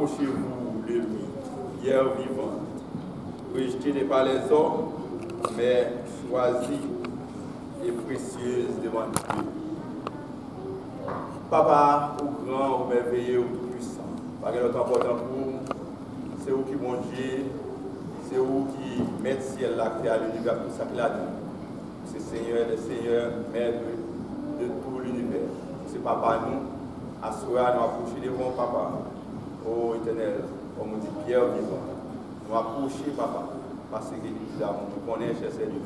Approchez-vous de lui, hier vivant, rejeté par les hommes, mais choisi et précieuse devant Dieu. Papa, au grand, au merveilleux, au tout-puissant, par notre important pour nous, c'est vous qui bon Dieu, c'est vous qui mettez ciel là, qui a l'univers, tout ça qu'il a dit. C'est Seigneur, le Seigneur, Maître de tout l'univers. C'est Papa, nous, à soi, nous approcher devant Papa. Oh Éternel, comme on dit, Pierre vivant, nous approcher, Papa, parce que nous connaissons, cher Seigneur,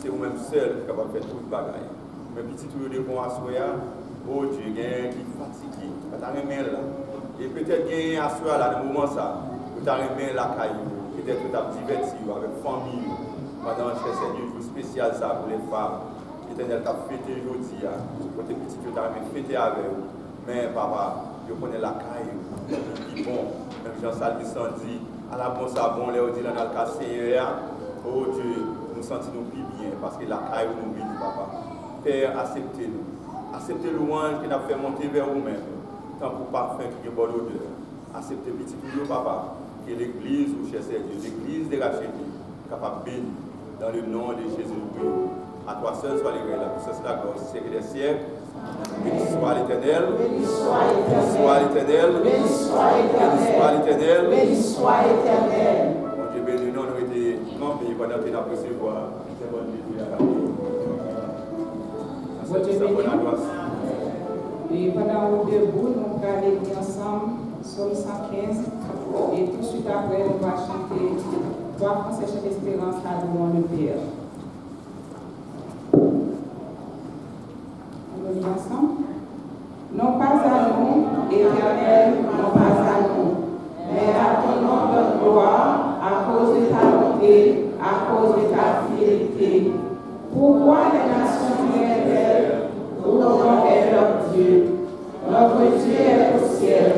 c'est vous-même seul qui est capable de faire toute bagaille. Mais petit tout le devant à soi, oh Dieu, il y a un qui est fatigué, tu as remis là. Et peut-être qu'il y a un à soi là, dans le moment ça, tu as remis la caillou, peut-être que tu as diverti avec famille, pendant, cher Seigneur, un jour spécial ça pour les femmes. Éternel, tu as fêté aujourd'hui, pour tes petits, tu as fêté avec eux. Mais Papa, je connais la caillou. Bon, même Jean-Salvi dit, à la bon sabon, les dit dans le cas Seigneur, oh Dieu, nous sentons plus bien parce que la caille nous vit, Papa. Père, acceptez-nous. Acceptez louange qui nous fait monter vers vous-même, tant pour parfum qui est bon odeur. Acceptez petit peu, Papa, que l'église, ou cher Dieu, l'église de racheter, capable de bénir dans le nom de Jésus-Christ. À toi seul soit les la puissance de la gloire, siècle des siècles. Béni soit l'Éternel, béni soit l'Éternel, béni soit l'Éternel, béni soit l'Éternel. Mon Dieu béni, nous avons été campés pendant que nous avons recevoir. C'est bon Dieu. Et pendant que nous debout, nous allons aller ensemble, Psaume 115, et tout de suite après, on va chanter 3 Français chaque espérance à louange le Père. Ensemble. Non pas à nous, Éternel, non pas à nous, mais à ton nom de gloire, à cause de ta bonté, à cause de ta fidélité. Pourquoi les nations viennent-elles? Où donc est leur Dieu? Notre Dieu est au ciel,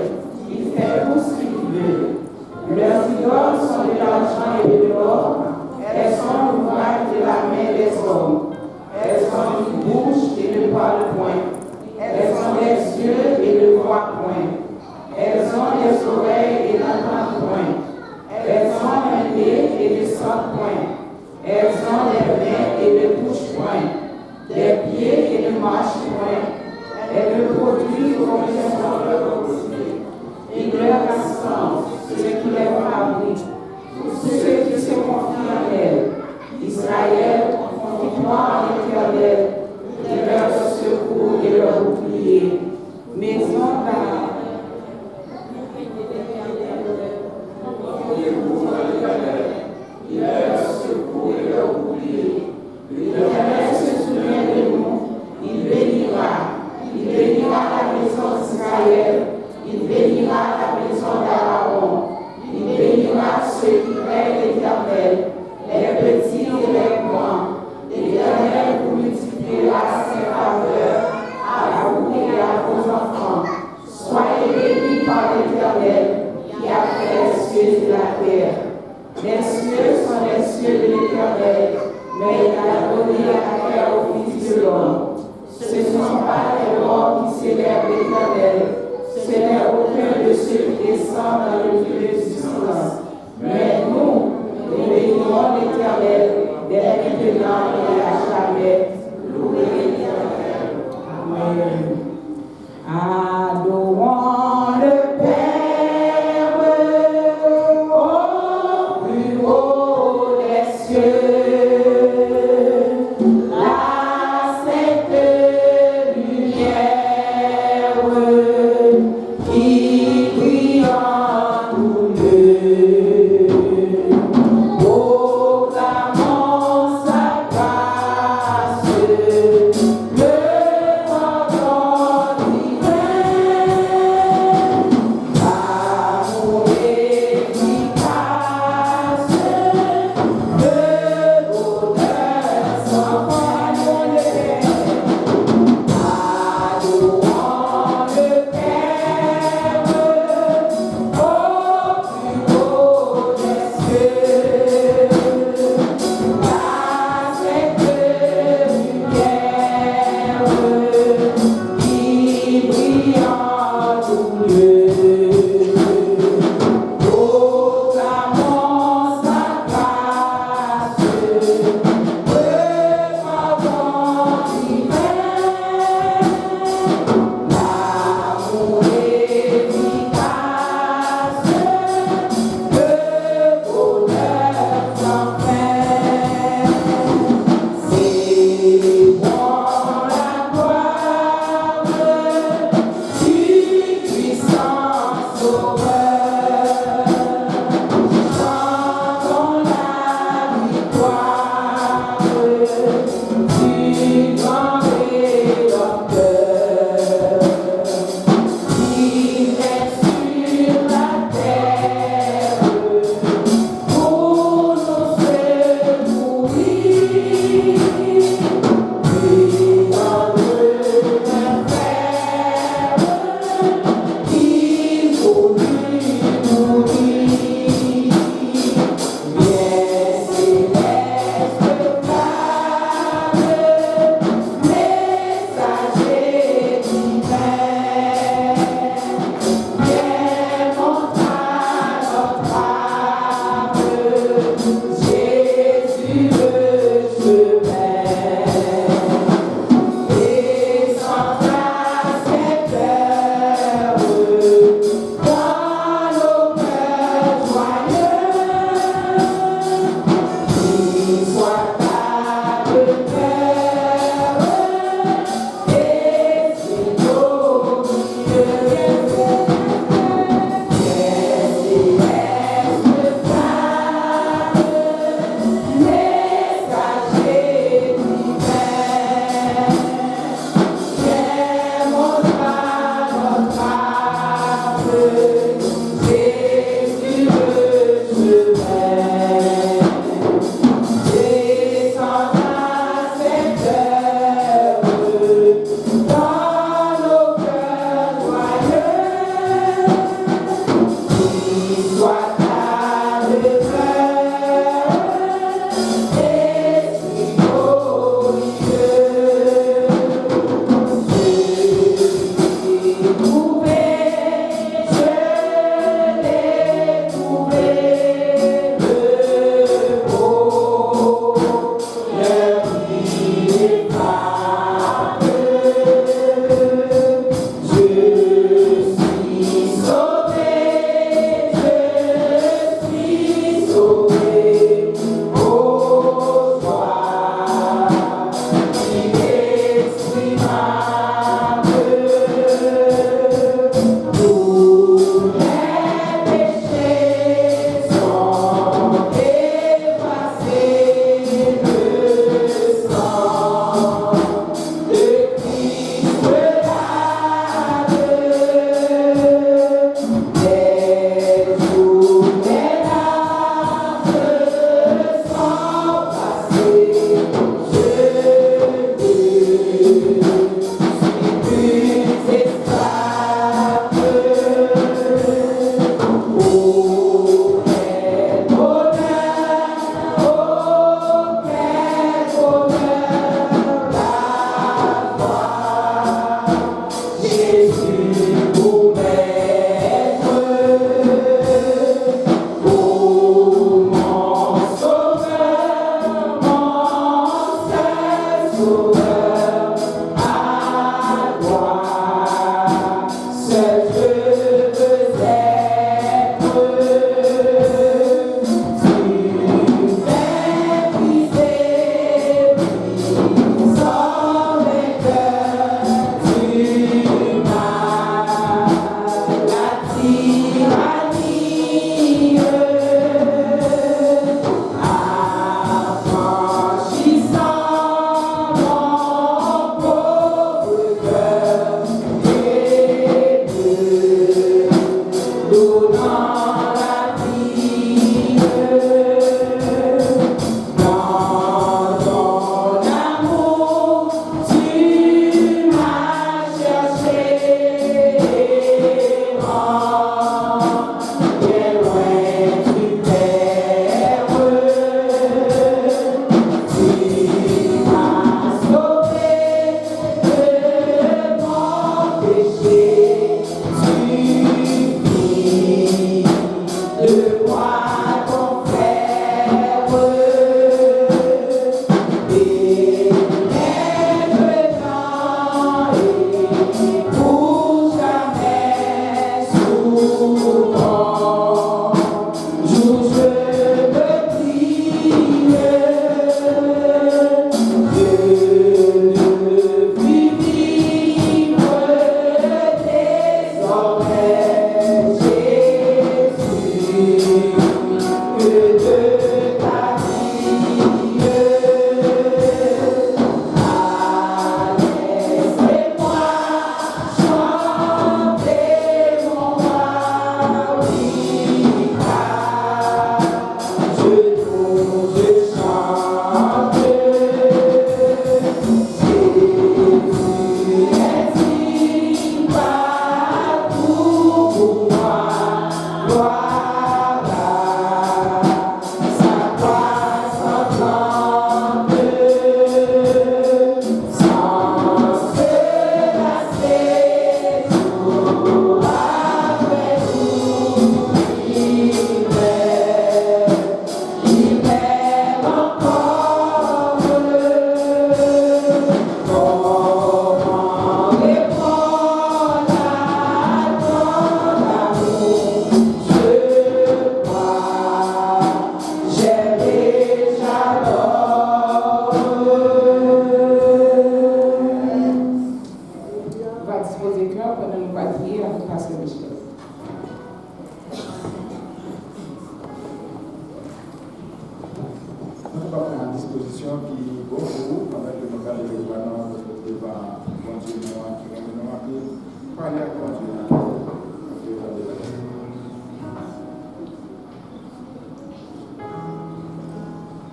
il fait tout ce qu'il veut. Leurs idoles sont de l'argent et de l'or, elles sont l'ouvrage de la main des hommes. Elles ont une bouche et ne parlent point. Elles ont des yeux et ne voient point. Elles ont des oreilles et n'entendent point. Elles ont un nez et ne sentent point. Elles ont des mains et ne touchent point. Des pieds et ne marchent point. Elles ne produisent aucun son de leur possible. Et leur assistance, ce qui les fabrique. Tous ceux qui se confient en elles. Israël, confie-toi en l'Éternel, de leur secours et leur bouclier. Maison d'âme. Il leur secours et leur bouclier. L'Éternel se souvient de nous, il bénira la maison d'Israël, il bénira la maison d'Aaron, il bénira ceux qui craignent l'Éternel, les petits et les grands. L'Éternel vous multipliera ses faveurs à vous et à vos enfants. Soyez bénis par l'Éternel qui a fait les cieux et la terre. Les cieux sont les cieux de l'Éternel, mais il a donné la terre au Fils de l'homme. Ce ne sont pas les morts qui célèbrent l'Éternel, ce n'est aucun de ceux qui descendent dans le lieu de silence. Mais nous bénirons l'Éternel dès maintenant et à jamais. Louez l'Éternel. Amen. Adorons le Père au plus haut des cieux, la sainte lumière qui brille en nous deux. Proclamons sa grâce.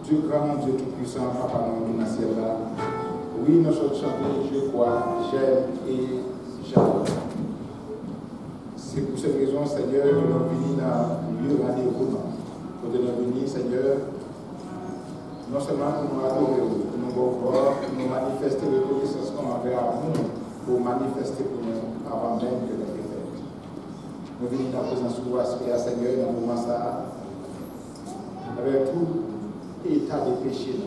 Dieu grand, Dieu tout-puissant, Papa dans le ciel là. Oui, nous sommes chantés, je crois, j'aime et j'adore. C'est pour cette raison, Seigneur, que nous venons dans le lieu rendez-vous. Pour nous venir, Seigneur, non seulement pour nous adorer, pour nous voir, pour nous manifester les reconnaissance qu'on avait à nous, pour manifester pour nous avant même que nous fait. Nous venons dans la présence de vous, Seigneur, dans le moment ça, avec tout état de péché,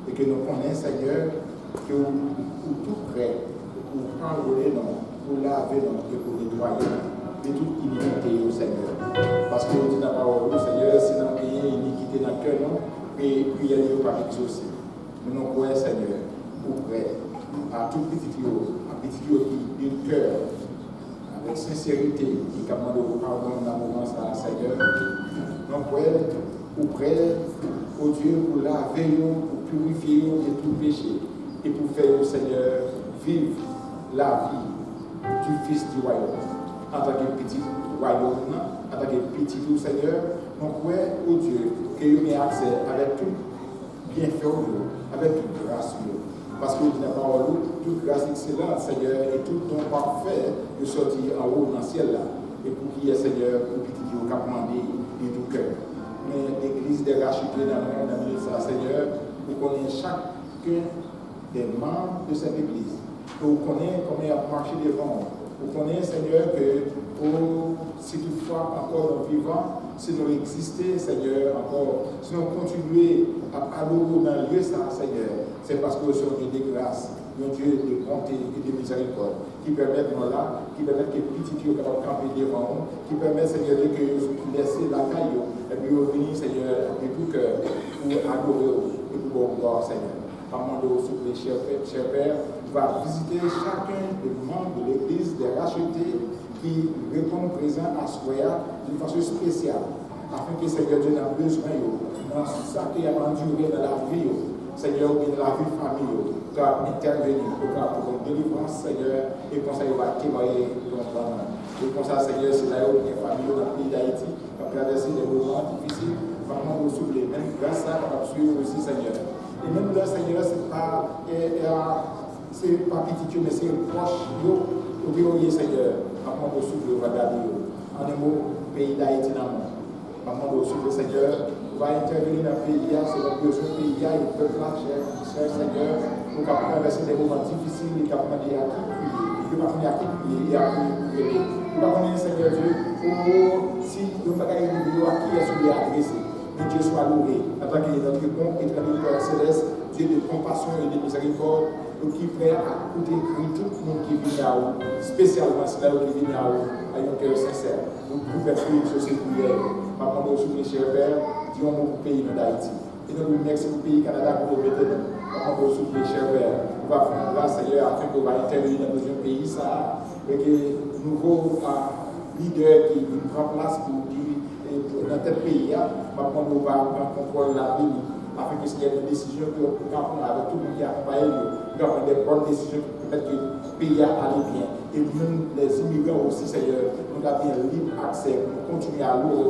et que nous connaissons, Seigneur, que vous tout prêt, pour pardonner, pour laver, et pour nettoyer de toute iniquité, Seigneur. Parce que vous dites dans la parole, Seigneur, si nous avons une iniquité dans le cœur, et puis il n'y a pas exaucé. Nous nous croyons, Seigneur, pour prêt, à tout petit qui du cœur, avec sincérité, qui commande au pardon dans le moment, Seigneur. Nous croyons pour prêt, au Dieu, pour laver, pour purifier de tout péché et pour faire, Seigneur, vivre la vie du Fils du royaume. En tant que petit royaume, en tant que petit tout, Seigneur, nous croyons au Dieu qu'il y ait accès avec tout bienfait, avec toute grâce. Parce que nous avons toute grâce excellente, Seigneur, et tout don parfait de sortir en haut dans le ciel là. Et pour qu'il y ait, Seigneur, pour petit qui au cap mandé de tout cœur. Mais l'église des rachetés dans le monde, dans Seigneur, vous connaissez chacun des membres de cette église. Vous connaissez comment il a marché devant. Vous connaissez, Seigneur, que si toutefois encore nous vivons, si nous existons, Seigneur, encore, si nous continuons à adorer dans le lieu, Seigneur, c'est parce que nous sommes Dieu de grâce, un Dieu de bonté et de miséricorde, qui permet de nous là, qui permet que les petits qui sont capables de camper devant nous, qui permet, Seigneur, que nous laisser la caille, et puis venir, Seigneur, de tout cœur, pour adorer et pour gloire, Seigneur. Amende au souple, cher Père, va visiter chacun des membres de l'église, des rachetés qui répondent présent à ce voyage d'une façon spéciale, afin que Seigneur Dieu n'a besoin, dans ça qui a enduré dans la vie, Seigneur, dans la vie de famille, car intervenir, pour une délivrance, Seigneur, et pour ça, il va témoigner ton nom. Et comme ça, Seigneur, c'est là où il y a une famille dans le pays d'Haïti qui a traversé des moments difficiles. Vraiment, nous souffler. Même grâce à ça, on va suivre aussi, Seigneur. Et même là, Seigneur, c'est pas petit, mais c'est proche. Au bureau, Seigneur, avant de souffler, on va garder. En un mot, pays d'Haïti, avant de souffler, Seigneur, on va intervenir dans le pays, c'est le besoin du pays, et le peuple là, cher Seigneur, pour traverser des moments difficiles, et qu'on va dire à qui prier, et à qui prier, et à qui prier. On va connaître, Seigneur Dieu, si nous ne pouvons pas à qui est-ce qu'il est adressé. Que Dieu soit loué, en tant que notre bon éternel Père Céleste, Dieu de compassion et de miséricorde, qui est prêt à écouter tout le monde qui vient à vous, spécialement ceux qui viennent à vous, à un cœur sincère. Nous pouvons faire prier sur ces prières. Maman, nous sommes chers Père, disons nous pays d'Haïti. Et nous nous remercions pour le pays Canada pour nous mettre nous. Maman, nous sommes chers Père. Nous allons faire grâce, Seigneur, afin qu'on va intervenir dans notre pays, ça, et que nouveau leader qui prend place pour dans tel pays, maintenant nous allons prendre contrôle de la ville, afin que s'il y ait des décisions que nous prendre avec tout le monde qui accompagne nous, nous prendre des bonnes décisions qui permettent que le pays aille bien. Et nous, les immigrants aussi, Seigneur, nous avons bien libre accès pour continuer à louer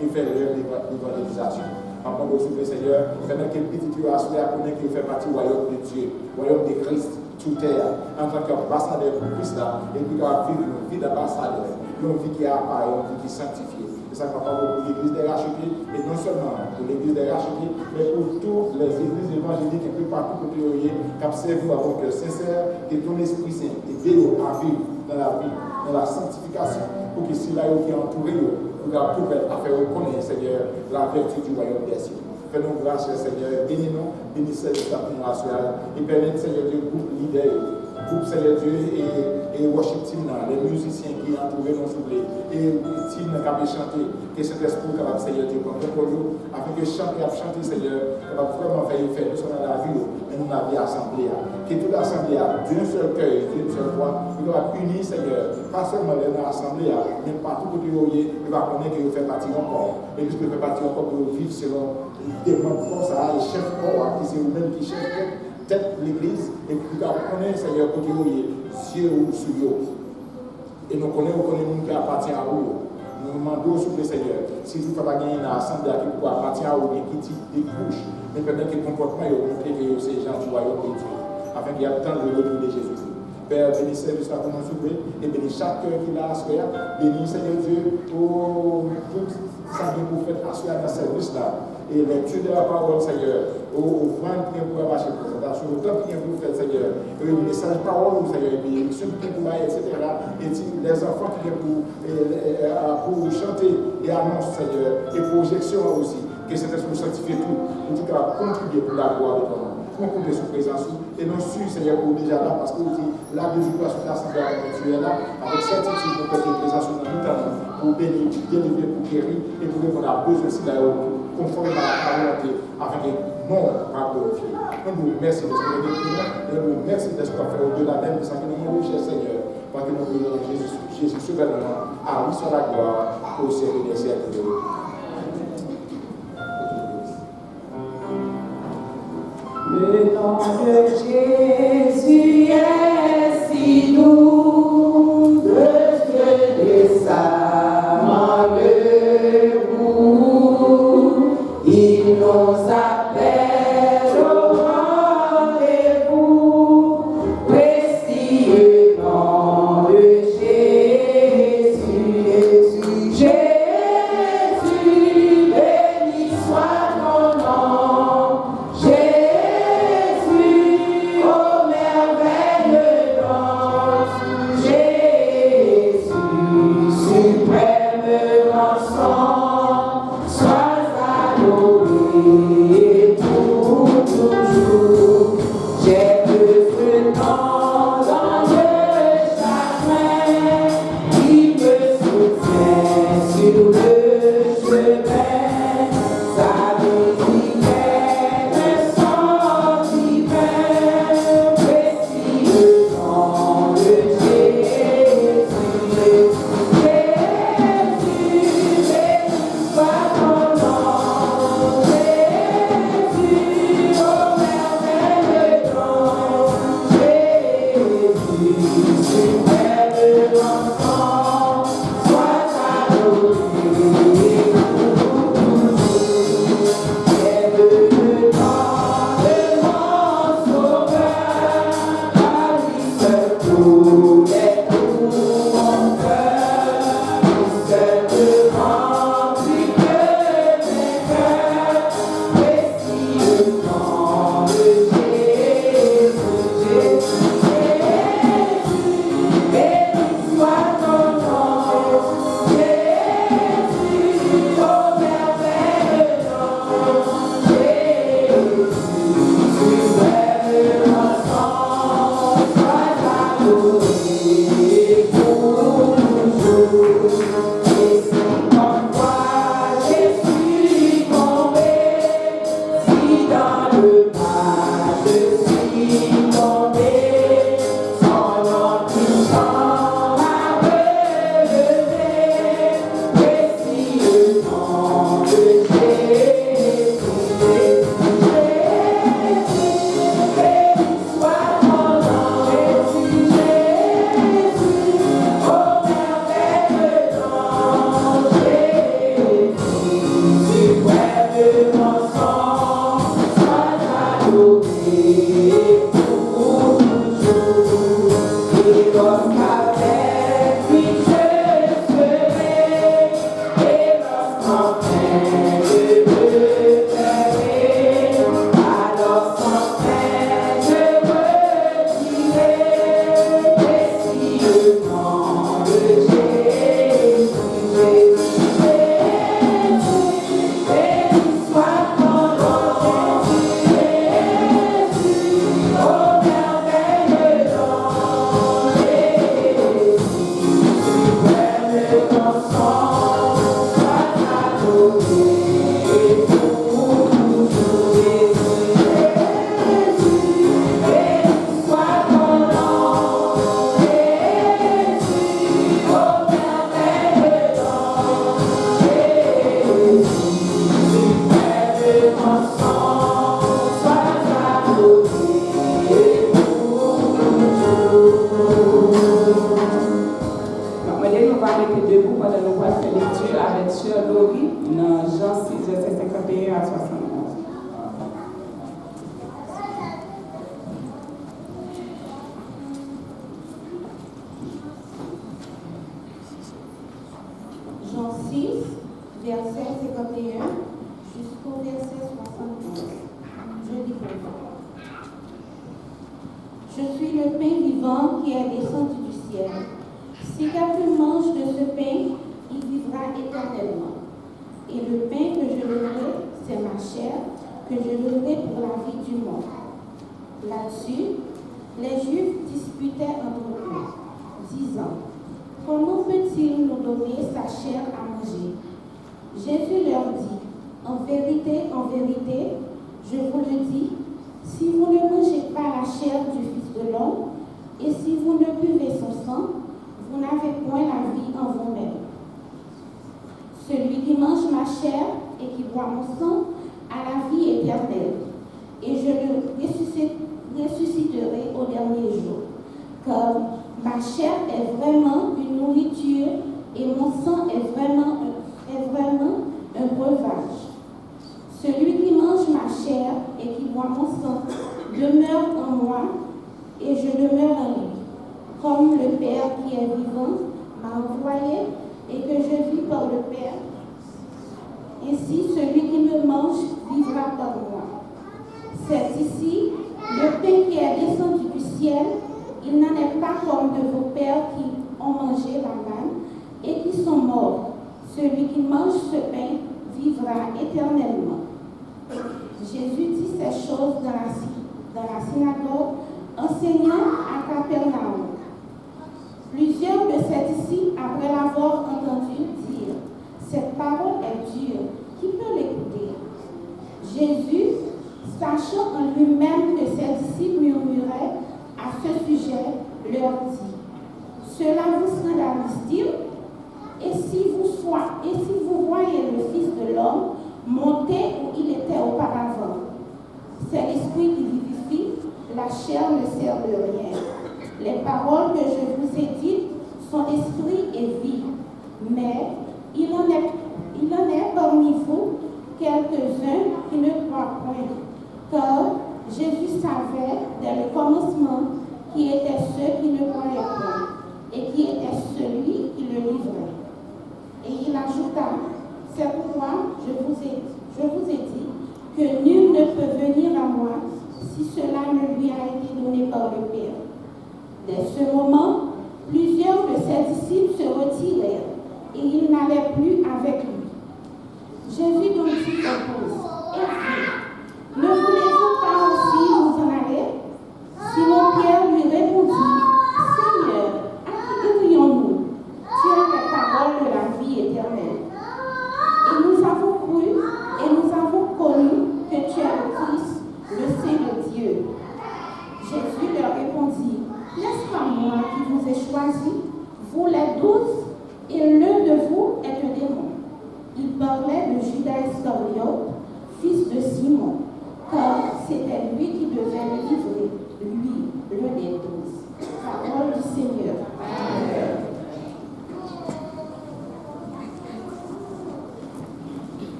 et faire l'œuvre d'évangélisation. Maintenant, nous soufflons, Seigneur, permettre que le petit Dieu à connaître qu'il fait partie du royaume de Dieu, du royaume de Christ, sous terre, en tant qu'ambassadeur pour Christ, et puis qu'on va vivre une vie d'ambassadeur, une vie qui est appareille, une vie qui est sanctifiée. C'est ça qu'on parle pour l'église des rachetés, et non seulement pour l'église des rachetés, mais pour toutes les églises évangéliques un peu partout pour théorier, qui observent avec cœur sincère, et ton Esprit Saint, et Dieu à vivre dans la vie, dans la sanctification, pour que si là qui est entouré, nous avons tout à faire reconnaître, Seigneur, la vertu du royaume des cieux. Fais-nous grâce, Seigneur, bénis-nous, bénissez le pour national, et permettez, Seigneur Dieu, groupe leader, groupe Seigneur Dieu et worship team, les musiciens qui ont trouvé nos soufflés, et team qui a chanté, que cet esprit capable, Seigneur Dieu, comme pour nous, afin que chanter, Seigneur, capable vraiment faire effet, nous sommes dans la vie, mais nous dans la vie assemblée. Que toute l'assemblée, d'un seul cœur, d'une seule voix, nous devons unir, Seigneur, pas seulement dans l'assemblée, mais partout où nous va connaître que nous faisons partie encore. Et puisque nous faisons partie encore pour vivre selon les demandes comme ça, les chefs corps, qui c'est vous-même qui chef tête l'église, et puis nous connaissons, Seigneur, côté où il est, Dieu ou sous eux. Et nous connaissons qui appartient à vous. Nous demandons sur le Seigneur, si vous ne pouvez pas gagner une assemblée qui appartient à vous, qui type de couche, mais peut-être que le comportement est montré que c'est gens du royaume de Dieu, afin qu'il y ait tant de retour de Jésus. Père, bénissez le soir pour nous souffler, et bénis chaque cœur qui l'a assuré, bénis Seigneur Dieu pour tout ça que vous faites assurer dans ce service-là. Et lecture de la parole, Seigneur, au vent qui est pour marcher présentation, au temps qui est pour faire, Seigneur, et le message parole, Seigneur, et les qui est pour etc. Et les enfants qui sont pour chanter et annoncer, Seigneur, et projection aussi, que cet esprit sanctifie tout, en tout cas, contribuer pour la gloire de ton nom. Pour compter sur présence, et non sur, Seigneur, pour déjà là, parce que vous dites, la désignation de l'assemblée avec tu es là, avec certitude, pour que présence dans tout temps, pour bénir, délivrer, pour guérir, et pour qu'on a besoin aussi d'ailleurs, conforme à la volonté, afin que non pas glorifier. Nous nous remercions de ce que nous avons et nous remercions de ce qu'on fait au-delà même de ce que nous avons, cher Seigneur, parce que nous voulons Jésus souverainement, à lui soit la gloire, au siècle des siècles. Le nom de Jésus est si doux, de Dieu décemment le goût, il nous appelle au rendez-vous, précieux nom de Jésus, Jésus, béni soit ton nom,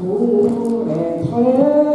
Pour être heureux,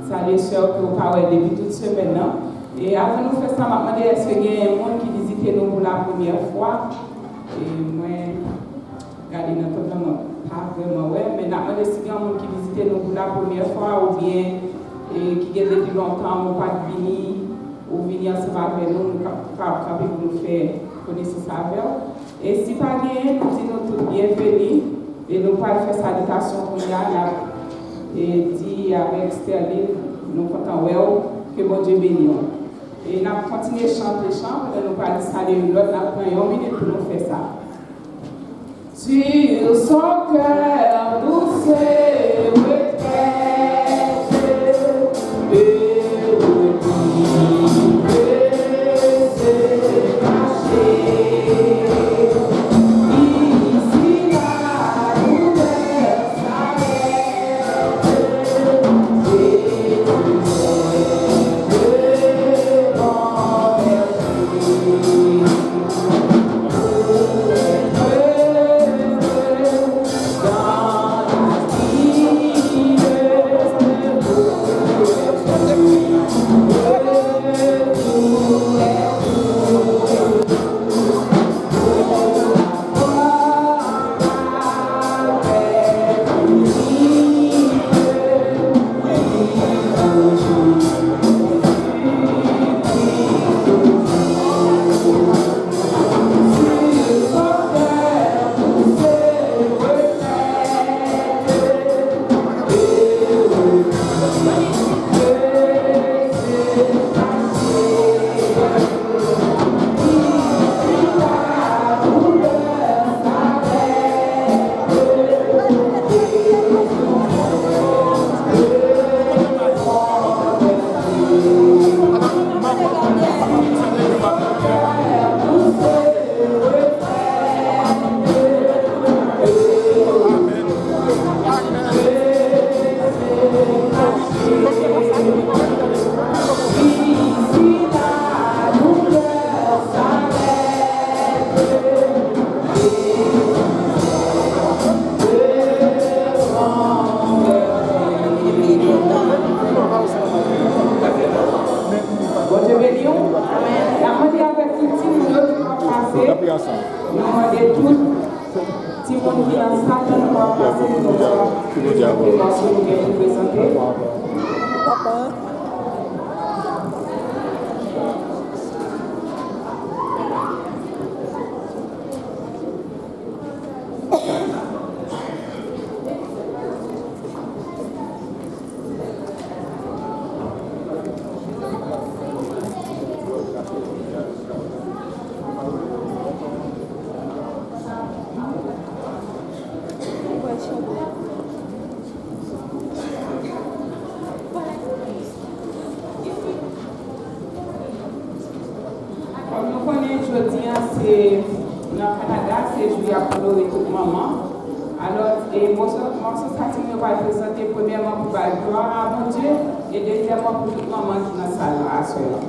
Salut sœur que vous parlez depuis toute semaine. Et avant de faire ça, je me demandais est-ce qu'il y a un monde qui visite nous pour la première fois. Et moi, regardez notre pas vraiment, ouais, mais je me demandais s'il y a un monde qui visite nous pour la première fois ou bien qui est depuis longtemps, ou pas venir, ou venir ensemble avec nous, pour nous faire connaissance avec eux. Et si pas bien, nous disons tous bienvenus et nous pas faire salutation pour nous. Et dit avec Sterling, nous comptons que bon Dieu bénisse. Et nous allons continuer à chanter, et nous allons saluer l'autre, nous allons 1 minute pour nous faire ça. Sur son cœur douce et retraite, et se cacher. ensemble. Nous demandons tous, si vous nous dites dans ça, nous allons passer pour nous présenter. Comme nous connaissons aujourd'hui, c'est dans le Canada, c'est Julia Polo et toute maman. Alors, et mon stratégie va présenter premièrement pour la gloire à mon Dieu et deuxièmement pour toute maman qui est dans la salle à cela.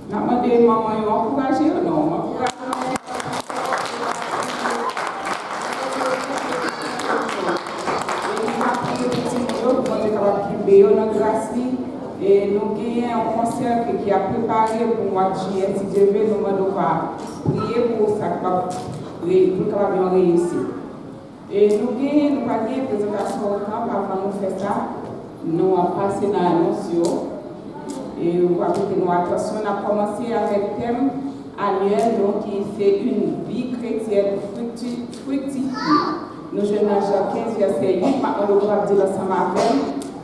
Namade maman yo encouragé ou non? Et nous avons un concert qui a préparé pour le mois de juillet. Si Dieu veut, nous allons prier pour ça, pour bien réussir. Et nous avons une présentation au camp avant de faire ça. Nous avons passé dans l'annonce. Et vous avez prêté nous attention. On a commencé avec le thème annuel, donc qui fait une vie chrétienne fructifiée. Nous jeunes dans Jean 15, verset 8, maintenant nous allons dire ensemble avec.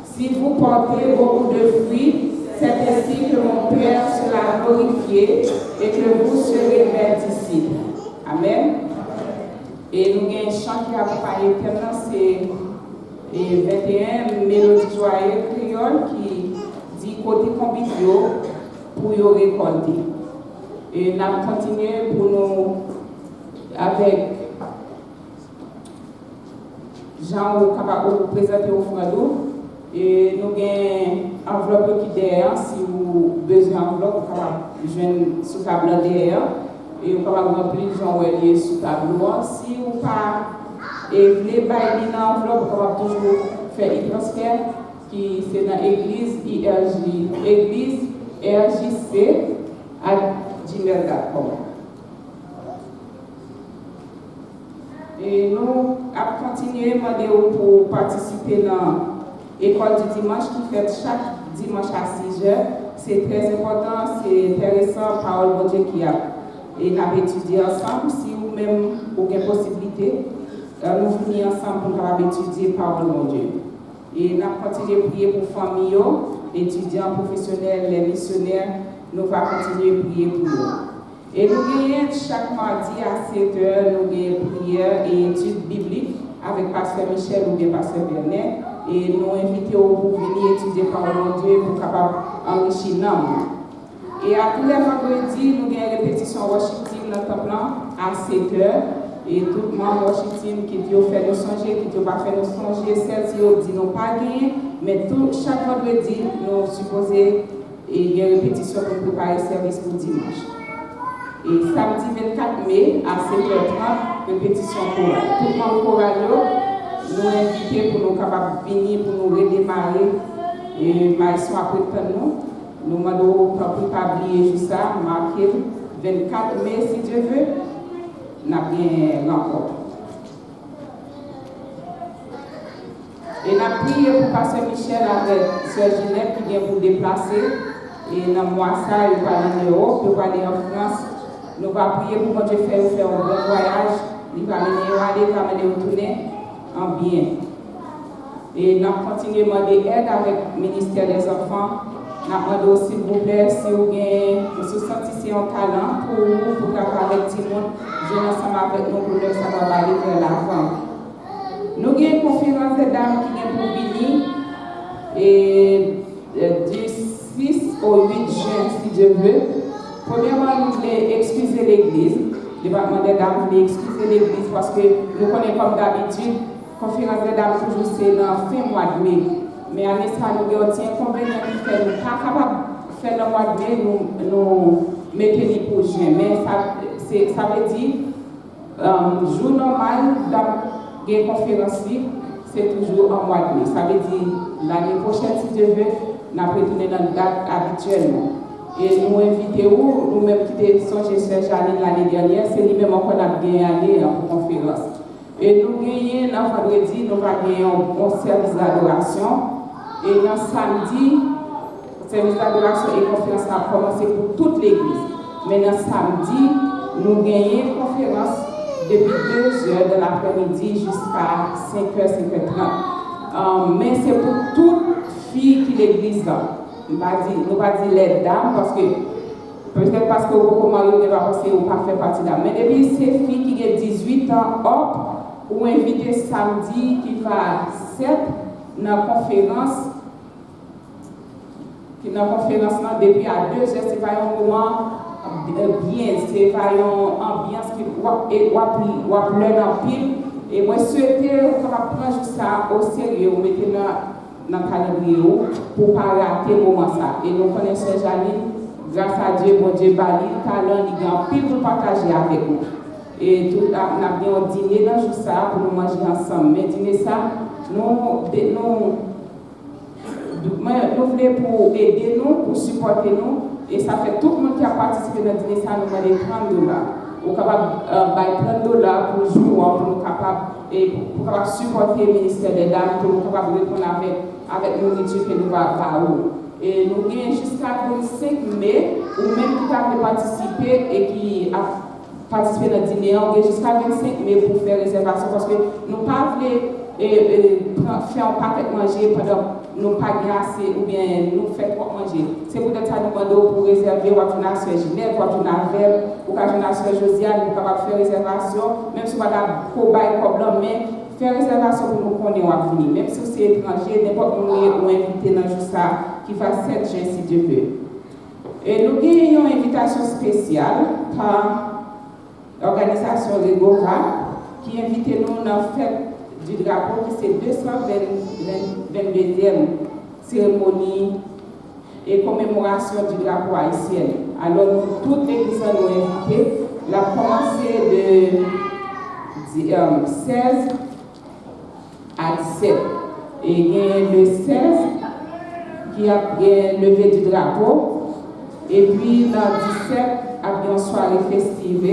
Si vous portez beaucoup de fruits, c'est ainsi que mon Père sera glorifié et que vous serez mes disciples. Amen. Et nous avons un chant qui accompagne le thème, c'est 21, Mélodie joyeuse créole, qui dit côté conviviaux pour y récolter. Et nous allons continuer pour nous avec Jean ou présenter au fond. Et nous avons une enveloppe qui est derrière, si vous avez besoin d'enveloppe, vous pouvez jouer sous table derrière. Et vous pouvez remplir Jean Ouelier sous tableau. Si vous voulez bailler une enveloppe, vous pouvez toujours faire un transfert qui c'est dans l'église RJC à gmail.com. Et nous allons continuer à demander pour participer dans l'école du dimanche qui fait chaque dimanche à 6h. C'est très important, c'est intéressant, parole de Dieu qui a. Et nous allons étudier ensemble. Si vous-même avez une possibilité, nous venons ensemble pour étudier parole de Dieu. Et nous allons continuer à prier pour les familles, étudiants, professionnels, les missionnaires. Nous allons continuer à prier pour eux. Et nous gagnons chaque mardi à 7h, nous gagnons prière et études bibliques avec Pasteur Michel ou bien Pasteur Bernet. Et nous invitons pour venir étudier parole de Dieu pour capable enrichir l'âme. Et à tous les vendredis, nous avons une répétition worship team dans le temple à 7h. Et tout le monde worship team qui dit fait nous songer, qui dit pas faire nous songer, celles qui dit non pas gagner. Mais chaque vendredi, nous supposons une répétition pour préparer le service pour dimanche. Et samedi 24 mai à 7h30, répétition chorale. Tout le monde choral, nous invitons pour nous capables de venir, pour nous redémarrer. Et ils sont après nous. Nous demandons pour ne pas oublier juste ça, marquer 24 mai si Dieu veut, nous avons bien rencontre. Et nous avons prié pour Pasteur Michel avec Sœur Ginette qui vient pour déplacer. Et dans le mois ça, il va aller en Europe, il va aller en France. Nous allons prier pour que Dieu fasse un bon voyage. Il va mener retourner en bien. Et nous continuons à demander aide avec le ministère des Enfants. Nous demandons s'il vous plaît, si vous sentissez un talent pour vous, pour travailler avec tout le monde, jouer ensemble avec nous pour que ça va aller vers l'avant. Nous avons une conférence de dames qui vient pour venir et du 6 au 8 juin, si Dieu veut. Premièrement, nous voulons excuser l'Église. Le département des dames voulait excuser l'Église parce que nous connaissons comme d'habitude, la conférence des dames toujours c'est dans le fin mois de mai. Mais à l'instant, nous avons un inconvénient qui fait nous pas capables de faire le mois de mai, nous mettons pour juin. Mais ça veut dire, jour normal dans la conférence, c'est toujours en mois de mai. Ça veut dire, l'année prochaine, si Dieu veut, nous allons retourner dans la date habituellement. Et nous invitons, nous-mêmes qui sommes chez Sœur Janine l'année dernière, c'est lui-même qu'on a gagné en conférence. Et nous gagnons, dans vendredi, nous allons gagner un service d'adoration. Et dans samedi, le service d'adoration et conférence a commencé pour toute l'église. Mais dans samedi, nous gagnons une conférence depuis 2h de l'après-midi jusqu'à 5h, 5h30. Mais c'est pour toute fille qui l'église là. Nous ne pas dire les dames parce que peut-être parce que beaucoup de ne pas penser ou pas faire partie d'âme. Mais depuis ces filles qui ont 18 ans, hop, ou invité samedi qui va 7 dans la conférence. Dans la conférence depuis à 2h, c'est pas un moment bien, c'est pas une ambiance qui va pleurer en pile. Et moi, je souhaitais qu'on prenne ça au sérieux, mettez dans le calendrier pour ne pas rater le moment ça. Et nous connaissons Janine, grâce à Dieu, bon Dieu, Bali, talent, il y a un pile pour partager avec nous. Et tout, on a bien un dîner dans jour ça pour nous manger ensemble. Mais dîner ça, nous voulons pour aider nous, pour supporter nous. Et ça fait tout le monde qui a participé dans le dîner ça, nous demandons $30. Nous sommes capables de $30 pour jouer, pour nous capables supporter le ministère des dames, pour nous capables de répondre avec nourriture que nous avons. Et nous avons jusqu'à mai, ou même qui a participé et qui a participé dans le dîner, on a jusqu'à 25 mai pour faire réservation parce que nous ne pouvons pas faire un paquet de manger pendant nous pas assez ou bien nous faire trop manger. C'est pour ça que nous demandons pour réserver ou à la soeur Ginette, ou à la soeur Josiane, pour capable faire réservation, même si on va pas problème, mais faire réservation pour nous connaître à venir. Même si c'est étranger, n'importe où on invité dans le jour ça qui fasse 7 juin si Dieu veut. Et nous avons une invitation spéciale par l'organisation Legova qui invite nous dans la fête du drapeau qui c'est 222e cérémonie et commémoration du drapeau haïtien. Alors toute l'église nous a invité. La commencé de 16 à 17. Et il y a le 16 qui a levé du drapeau. Et puis dans le 17, il y a une soirée festive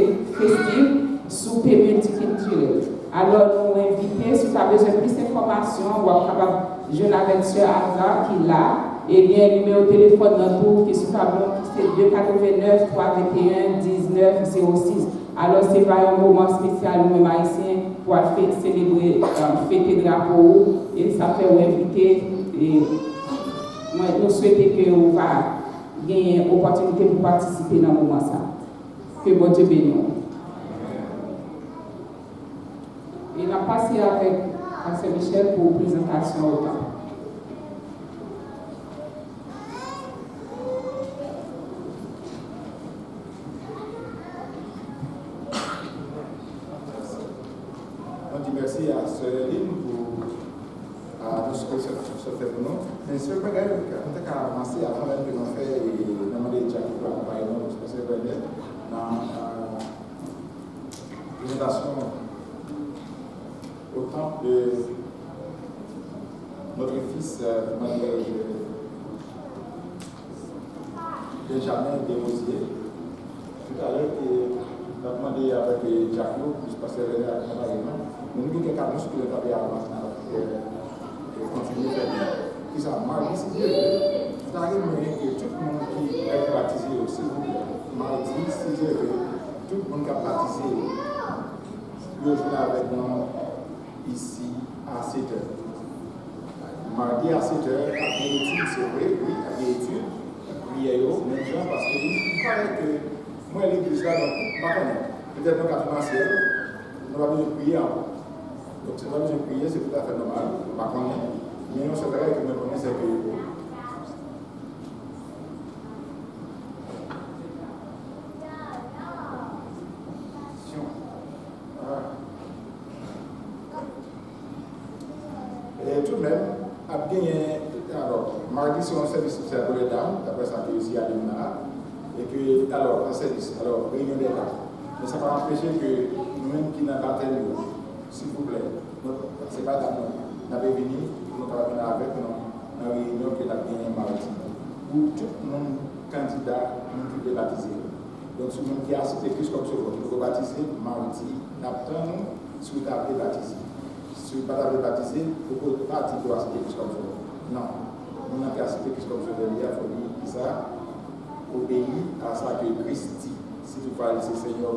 sous PMU multiculturel. Alors nous invitons, si vous avez besoin de plus d'informations, vous êtes capable de jouer avec M. Azar qui est là. Et bien, le numéro de téléphone dans tout, qui est sur tableau, c'est 289 321 19 06. Alors, c'est pas un moment spécial, nous, haïtiens, pour célébrer, fêter le drapeau, et ça fait vous inviter. Et nous souhaitons que vous ayez une opportunité pour participer dans le moment. Ça. Que bon Dieu bénisse. Et on a passé avec Pasteur Michel pour présentation au temps. Merci à Sœur Lynn pour tout ce que ça fait pour nous. Mais ce que on a commencé avant même que nous fassions et demander Jackie pour accompagner nous, parce que c'est dans la présentation au temple de notre fils Manuel Benjamin Desrosiers. Tout à l'heure, on a demandé avec Jackie, puisque parce que c'est l'accompagnement. Nous avons quelques annonces que nous avons continué à faire. Qui ça mardi, si Dieu veut, c'est arrivé que tout le monde qui est baptisé aussi, mardi, si Dieu veut, tout le monde qui a baptisé, nous jouons avec nous ici à 7h. Mardi à 7h, après l'étude, c'est vrai, oui, après l'étude, prière, même gens, parce que il paraît que moi, l'église là, peut-être nous avons commencé, nous avons prié encore. Donc, c'est pas besoin de prier, c'est tout à fait normal, pas qu'on est. Mais non, c'est vrai que nous connaissons c'est que. Et tout de même, à bien. Alors, mardi, c'est un service social pour les dames, d'après ça, qui est aussi à l'Imana. Et que, alors, un service, alors, réunion des dames. Mais ça ne va pas empêcher que nous-mêmes qui n'avons pas tel s'il vous plaît, ce n'est pas d'amour. Nous avons venu, nous avons avec nous, dans la réunion que nous avons gagné mardi. Pour tout le monde candidat, nous pouvons baptiser. Donc, si nous qui a cité Christ comme sauveur, nous pouvons baptiser mardi, nous attendons si vous avez baptisé. Si vous n'avez pas baptisé, vous ne pouvez pas citer Christ comme sauveur. Non, nous n'avons pas cité Christ comme sauveur, il faut dire ça, obéir à ça que Christ dit, si vous parlez de Seigneur.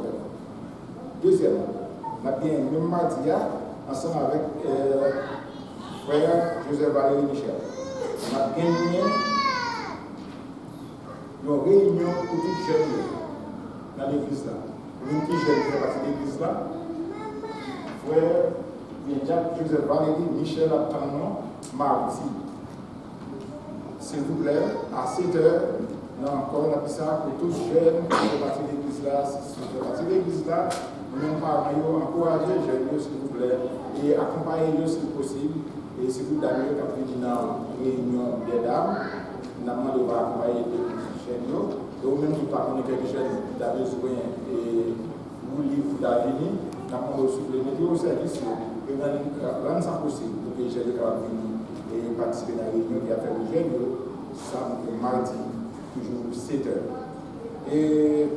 Deuxièmement, on a bien même mardi, ensemble avec frère Joseph Valérie Michel. On a gagné une réunion pour tous les jeunes dans l'église là. Nous qui jeunes qui fait partie de l'église là, frère Joseph Valérie Michel attendons mardi. S'il vous plaît, à 7h, nous encore on a ça pour tous les jeunes qui font partie de l'église là. Si vous faites partie de l'église là, nous parents, encouragez les jeunes, s'il vous plaît, et accompagnez-les si possible. Et si vous avez une réunion des dames, nous demandons de accompagner les jeunes. Et vous-même, vous parlez de quelque chose qui a besoin et vous livre d'avenir, nous demandons aussi de mettre au service et rendre ça possible pour que les jeunes puissent venir et participer à la réunion qui a fait les jeunes, samedi, mardi, toujours 7h. Et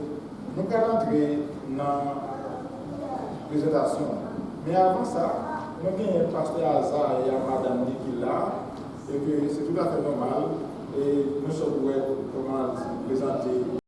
nous allons entrer dans présentation. Mais avant ça, nous avons un pasteur Hazard et Madame qui est là, et que c'est tout à fait normal Et nous sommes ouverts comment présenter